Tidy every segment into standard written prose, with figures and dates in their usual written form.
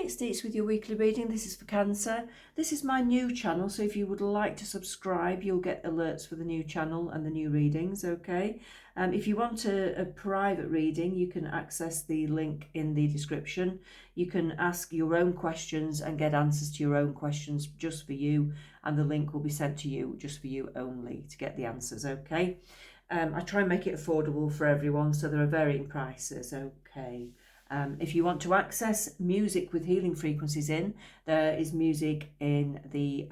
it's Neets with your weekly reading. This is for Cancer. This is my new channel, so if you would like to subscribe, you'll get alerts for the new channel and the new readings, okay? If you want a private reading, you can access the link in the description. You can ask your own questions and get answers to your own questions just for you, and the link will be sent to you just for you only to get the answers, okay? I try and make it affordable for everyone, so there are varying prices, okay? If you want to access music with healing frequencies in, there is music in the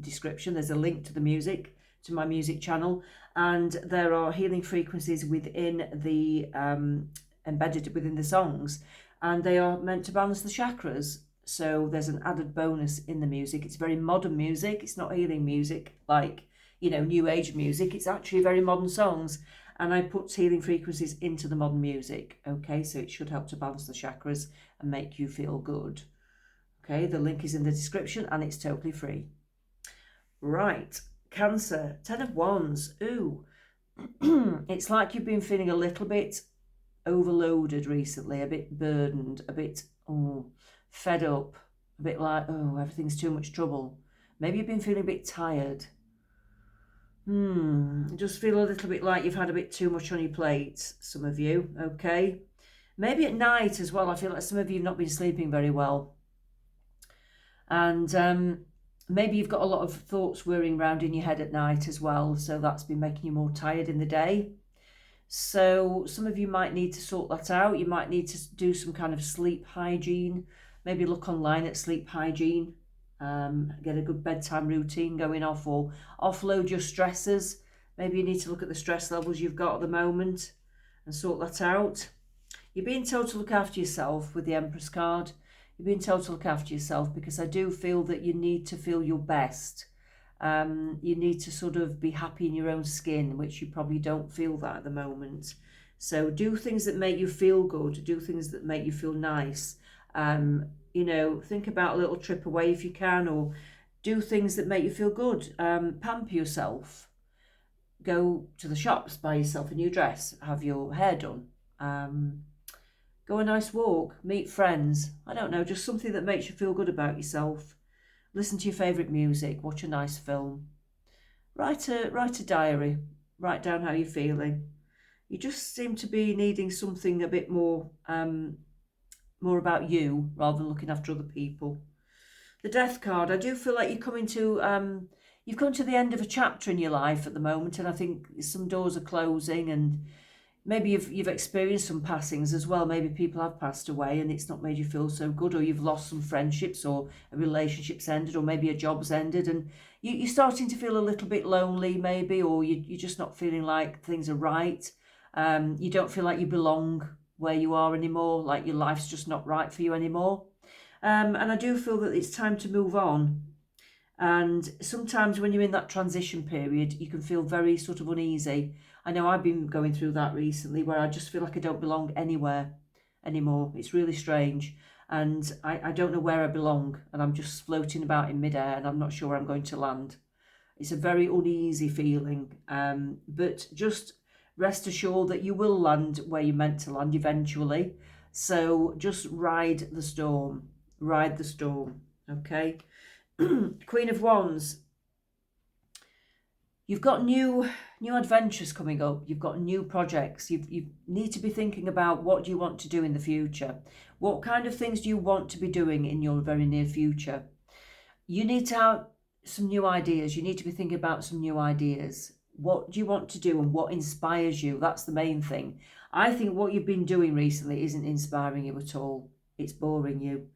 description. There's a link to the music, to my music channel, and there are healing frequencies within the embedded within the songs, and they are meant to balance the chakras. So there's an added bonus in the music. It's very modern music. It's not healing music like, you know, new age music. It's actually very modern songs. And I put healing frequencies into the modern music, okay? So it should help to balance the chakras and make you feel good. Okay, the link is in the description and it's totally free. Right, Cancer, 10 of Wands. Ooh, it's like you've been feeling a little bit overloaded recently, a bit burdened, a bit fed up, a bit like, everything's too much trouble. Maybe you've been feeling a bit tired. Just feel a little bit like you've had a bit too much on your plate, some of you, okay? Maybe at night as well. I feel like some of you have not been sleeping very well. And maybe you've got a lot of thoughts whirring around in your head at night as well, so that's been making you more tired in the day. So some of you might need to sort that out. You might need to do some kind of sleep hygiene. Maybe look online at sleep hygiene. Get a good bedtime routine going off, or offload your stresses. Maybe you need to look at the stress levels you've got at the moment and sort that out. You're being told to look after yourself with the Empress card. You're being told to look after yourself because I do feel that you need to feel your best. You need to sort of be happy in your own skin, which you probably don't feel that at the moment. So do things that make you feel good. Do things that make you feel nice. You know, think about a little trip away if you can, or do things that make you feel good. Pamper yourself. Go to the shops, buy yourself a new dress, have your hair done. Go a nice walk, meet friends. I don't know, just something that makes you feel good about yourself. Listen to your favourite music, watch a nice film. Write a diary, write down how you're feeling. You just seem to be needing something a bit more about you rather than looking after other people. The Death card, I do feel like you've come to the end of a chapter in your life at the moment, and I think some doors are closing, and maybe you've experienced some passings as well. Maybe people have passed away and it's not made you feel so good, or you've lost some friendships, or a relationship's ended, or maybe a job's ended, and you're starting to feel a little bit lonely maybe, or you're just not feeling like things are right. You don't feel like you belong where you are anymore, like your life's just not right for you anymore. And I do feel that it's time to move on. And sometimes when you're in that transition period, you can feel very sort of uneasy. I know I've been going through that recently, where I just feel like I don't belong anywhere anymore. It's really strange. And I don't know where I belong, and I'm just floating about in midair, and I'm not sure where I'm going to land. It's a very uneasy feeling, but just rest assured that you will land where you're meant to land eventually. So just ride the storm, okay? Queen of Wands. You've got new adventures coming up. You've got new projects. You need to be thinking about, what do you want to do in the future? What kind of things do you want to be doing in your very near future? You need to have some new ideas. You need to be thinking about some new ideas. What do you want to do and what inspires you? That's the main thing. I think what you've been doing recently isn't inspiring you at all. It's boring you.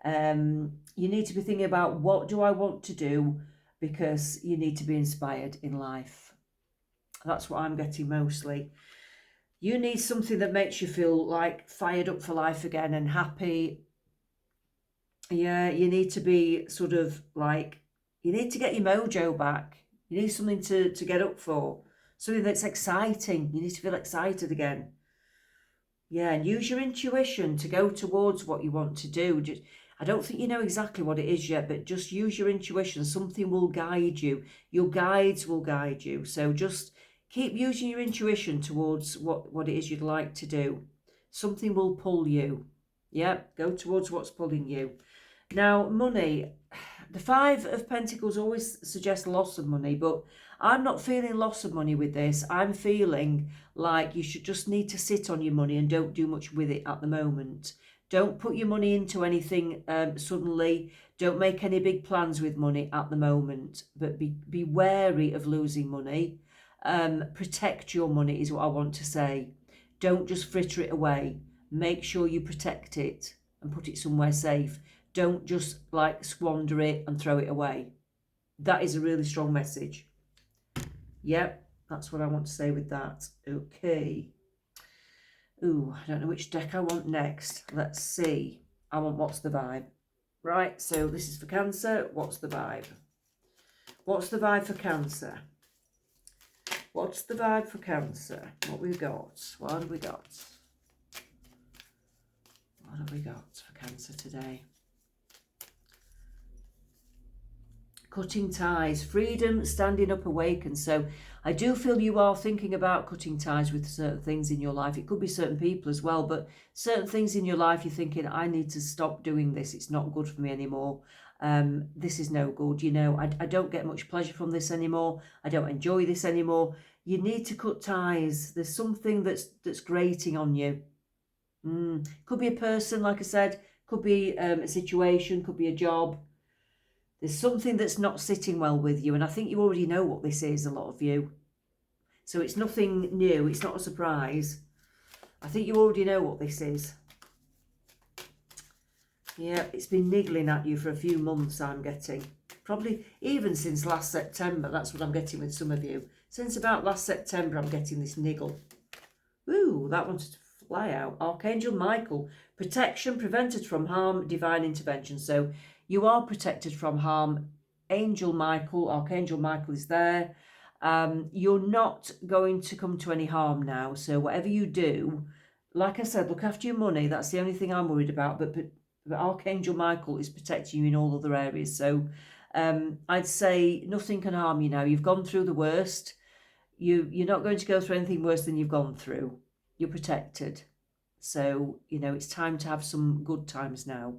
You need to be thinking about, what do I want to do? Because you need to be inspired in life. That's what I'm getting mostly. You need something that makes you feel like fired up for life again and happy. Yeah, you need to be sort of like, you need to get your mojo back. You need something to get up for. Something that's exciting. You need to feel excited again. Yeah, and use your intuition to go towards what you want to do. I don't think you know exactly what it is yet, but just use your intuition. Something will guide you. Your guides will guide you. So just keep using your intuition towards what it is you'd like to do. Something will pull you. Yeah, go towards what's pulling you. Now, money. The Five of Pentacles always suggests loss of money, but I'm not feeling loss of money with this. I'm feeling like you should just need to sit on your money and don't do much with it at the moment. Don't put your money into anything suddenly. Don't make any big plans with money at the moment, but be wary of losing money. Protect your money is what I want to say. Don't just fritter it away. Make sure you protect it and put it somewhere safe. Don't just like squander it and throw it away. That is a really strong message. Yep, that's what I want to say with that. Okay. Ooh, I don't know which deck I want next. Let's see. I want What's the Vibe. Right, so this is for Cancer. What's the vibe? What's the vibe for Cancer? What's the vibe for Cancer? What we got? What have we got? What have we got for Cancer today? Cutting ties, freedom, standing up, awakened. So I do feel you are thinking about cutting ties with certain things in your life. It could be certain people as well, but certain things in your life you're thinking, I need to stop doing this. It's not good for me anymore. This is no good. You know, I don't get much pleasure from this anymore. I don't enjoy this anymore. You need to cut ties. There's something that's grating on you. Could be a person, like I said, could be a situation, could be a job. There's something that's not sitting well with you, and I think you already know what this is, a lot of you. So it's nothing new, it's not a surprise. I think you already know what this is. Yeah, it's been niggling at you for a few months, I'm getting. Probably even since last September, that's what I'm getting with some of you. Since about last September, I'm getting this niggle. Ooh, that wanted to fly out. Archangel Michael, protection, prevented from harm, divine intervention. So you are protected from harm. Angel Michael, Archangel Michael is there. You're not going to come to any harm now. So whatever you do, like I said, look after your money. That's the only thing I'm worried about. But Archangel Michael is protecting you in all other areas. So I'd say nothing can harm you now. You've gone through the worst. You're not going to go through anything worse than you've gone through. You're protected. So, you know, it's time to have some good times now.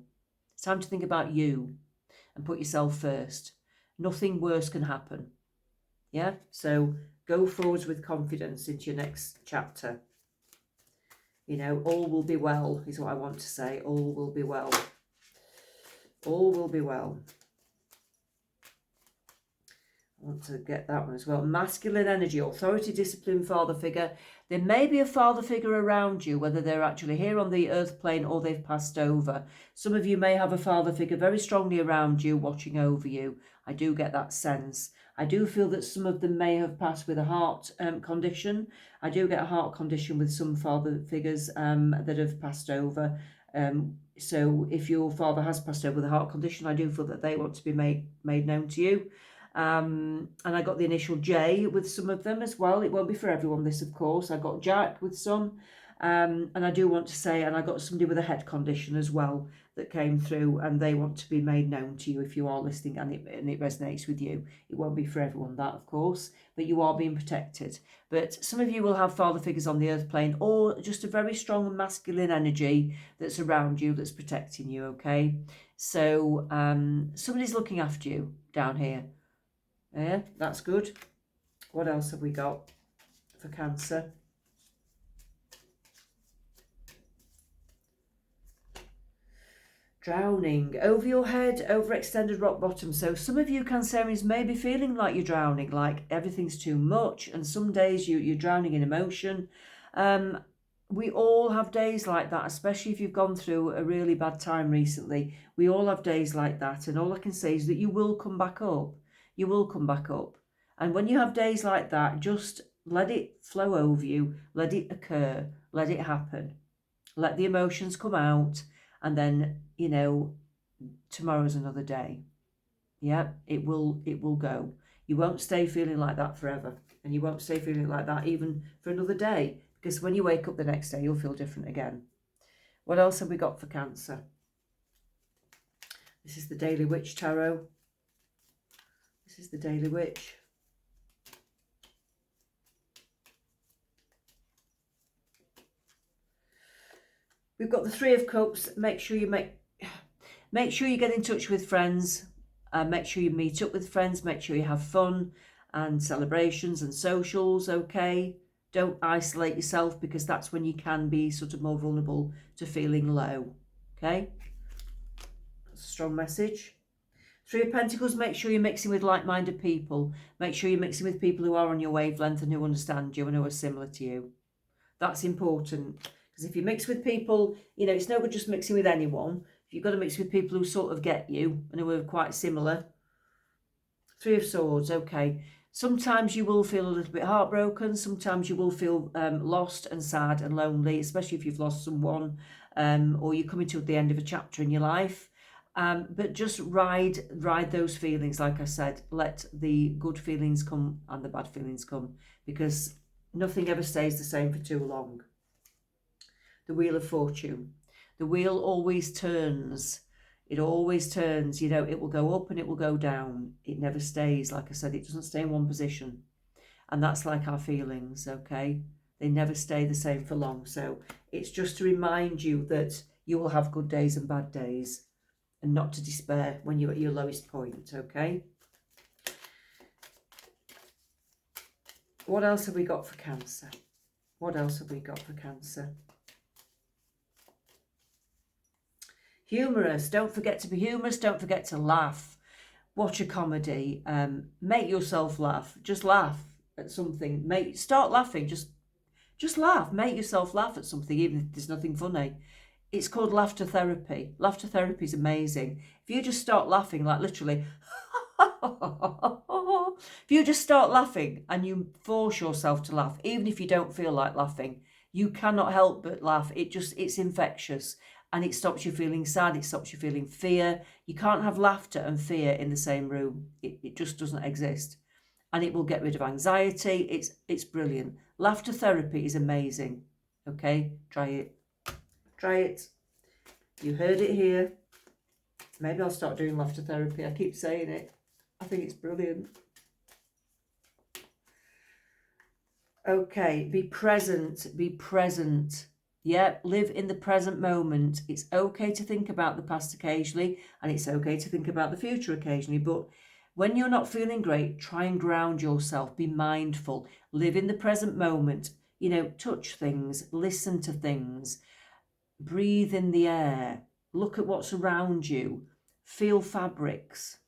It's time to think about you and put yourself first. Nothing worse can happen. Yeah? So go forwards with confidence into your next chapter. You know, all will be well is what I want to say. All will be well. All will be well. I want to get that one as well. Masculine energy, authority, discipline, father figure. There may be a father figure around you, whether they're actually here on the earth plane or they've passed over. Some of you may have a father figure very strongly around you, watching over you. I do get that sense. I do feel that some of them may have passed with a heart condition. I do get a heart condition with some father figures that have passed over. So if your father has passed over with a heart condition, I do feel that they want to be made known to you. And I got the initial J with some of them as well. It won't be for everyone, this, of course. I got Jack with some. And I do want to say, and I got somebody with a head condition as well that came through, and they want to be made known to you if you are listening and it resonates with you. It won't be for everyone, that, of course, but you are being protected. But some of you will have father figures on the earth plane, or just a very strong masculine energy that's around you that's protecting you, okay? So somebody's looking after you down here. Yeah, that's good. What else have we got for Cancer? Drowning. Over your head, overextended rock bottom. So some of you Cancerians may be feeling like you're drowning, like everything's too much, and some days you're drowning in emotion. We all have days like that, especially if you've gone through a really bad time recently. We all have days like that, and all I can say is that you will come back up. You will come back up. And when you have days like that, just let it flow over you, let it occur, let it happen. Let the emotions come out, and then, you know, tomorrow's another day. Yeah, it will go. You won't stay feeling like that forever, and you won't stay feeling like that even for another day, because when you wake up the next day, you'll feel different again. What else have we got for Cancer? This is the Daily Witch Tarot. This is the Daily Witch. We've got the Three of Cups. Make sure you get in touch with friends. Make sure you meet up with friends. Make sure you have fun and celebrations and socials, okay? Don't isolate yourself, because that's when you can be sort of more vulnerable to feeling low, okay? That's a strong message. Three of Pentacles, make sure you're mixing with like-minded people. Make sure you're mixing with people who are on your wavelength and who understand you and who are similar to you. That's important, because if you mix with people, you know, it's no good just mixing with anyone. You've got to mix with people who sort of get you and who are quite similar. Three of Swords, okay. Sometimes you will feel a little bit heartbroken. Sometimes you will feel lost and sad and lonely, especially if you've lost someone or you're coming to the end of a chapter in your life. But just ride those feelings. Like I said, let the good feelings come and the bad feelings come, because nothing ever stays the same for too long. The Wheel of Fortune. The wheel always turns. It always turns, you know, it will go up and it will go down. It never stays. Like I said, it doesn't stay in one position. And that's like our feelings, okay? They never stay the same for long. So it's just to remind you that you will have good days and bad days, and not to despair when you're at your lowest point, okay? What else have we got for Cancer? What else have we got for Cancer? Humorous. Don't forget to be humorous. Don't forget to laugh. Watch a comedy. Make yourself laugh. Just laugh at something. Start laughing. Just laugh. Make yourself laugh at something, even if there's nothing funny. It's called laughter therapy. Laughter therapy is amazing. If you just start laughing, like literally, if you just start laughing and you force yourself to laugh, even if you don't feel like laughing, you cannot help but laugh. It's infectious. And it stops you feeling sad. It stops you feeling fear. You can't have laughter and fear in the same room. It just doesn't exist. And it will get rid of anxiety. It's brilliant. Laughter therapy is amazing. Okay, try it. Try it. You heard it here. Maybe I'll start doing laughter therapy. I keep saying it. I think it's brilliant. Okay, be present. Be present. Yeah, live in the present moment. It's okay to think about the past occasionally, and it's okay to think about the future occasionally. But when you're not feeling great, try and ground yourself. Be mindful. Live in the present moment. You know, touch things, listen to things, breathe in the air, look at what's around you, feel fabrics,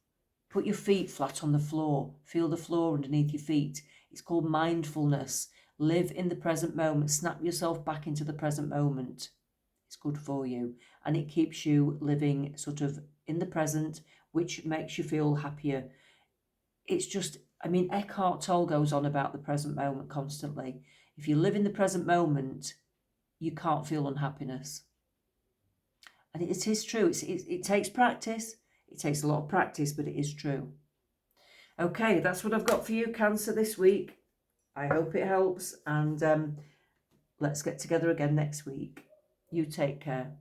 put your feet flat on the floor, feel the floor underneath your feet. It's called mindfulness. Live in the present moment. Snap yourself back into the present moment. It's good for you. And it keeps you living sort of in the present, which makes you feel happier. It's just, I mean, Eckhart Tolle goes on about the present moment constantly. If you live in the present moment, you can't feel unhappiness. And it is true. It takes practice. It takes a lot of practice, but it is true. Okay, that's what I've got for you, Cancer, this week. I hope it helps, and let's get together again next week. You take care.